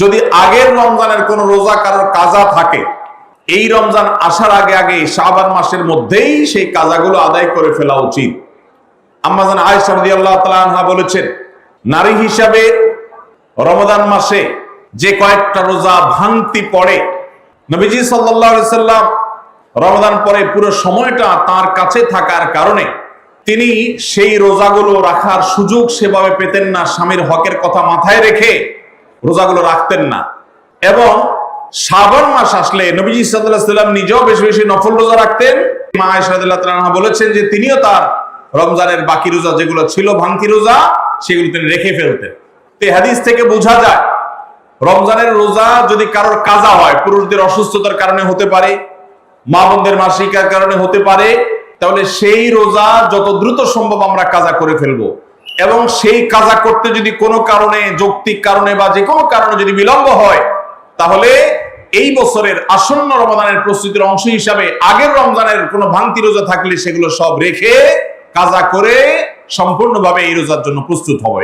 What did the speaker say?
যদি আগের রমজানের কোন রোজা কারোর কাজা থাকে, এই রমজান আসার আগে আগে শাবান মাসের মধ্যেই সেই কাজাগুলো আদায় করে ফেলা উচিত। আম্মা জান আয়েশা রাদিয়াল্লাহু তাআলা আনহা বলেছেন, নারী হিসাবে রমজান মাসে যে কয়েকটা রোজা ভাঙতি পড়ে, নবীজি সাল্লাল্লাহু আলাইহি সাল্লাম রমজান পরে পুরো সময়টা তার কাছে থাকার কারণে তিনি সেই রোজাগুলো রাখার সুযোগ সেভাবে পেতেন না। স্বামীর হকের কথা মাথায় রেখে রোজাগুলো রাখতেন না। এবং শাবান মাস আসলে নবীজি সাল্লাল্লাহু আলাইহি সাল্লাম নিজেও বেশি বেশি নফল রোজা রাখতেন। মা আয়েশা রাদিয়াল্লাহু তাআলা আনহা বলেছেন যে তিনিও তার রমজানের বাকি রোজা যেগুলো ছিল ভাঙতি রোজা, সেগুলো তিনি রেখে ফেলতেন। এই হাদিস থেকে বোঝা যায় রমজানের রোজা যদি কারোর কাজা হয়, পুরুষদের অসুস্থতার কারণে হতে পারে, মা বোনদের মাসিকার কারণে হতে পারে, তাহলে সেই রোজা যত দ্রুত সম্ভব আমরা কাজা করে ফেলবো। এবং সেই কাজা করতে যদি কোনো কারণে, যৌক্তিক কারণে বা যে কোনো কারণে যদি বিলম্ব হয়, তাহলে এই বছরের আসন্ন রমজানের প্রস্তুতির অংশ হিসাবে আগের রমজানের কোনো ভাঙতি রোজা থাকলে সেগুলো সব রেখে কাজা করে সম্পূর্ণভাবে এই রোজার জন্য প্রস্তুত হবে।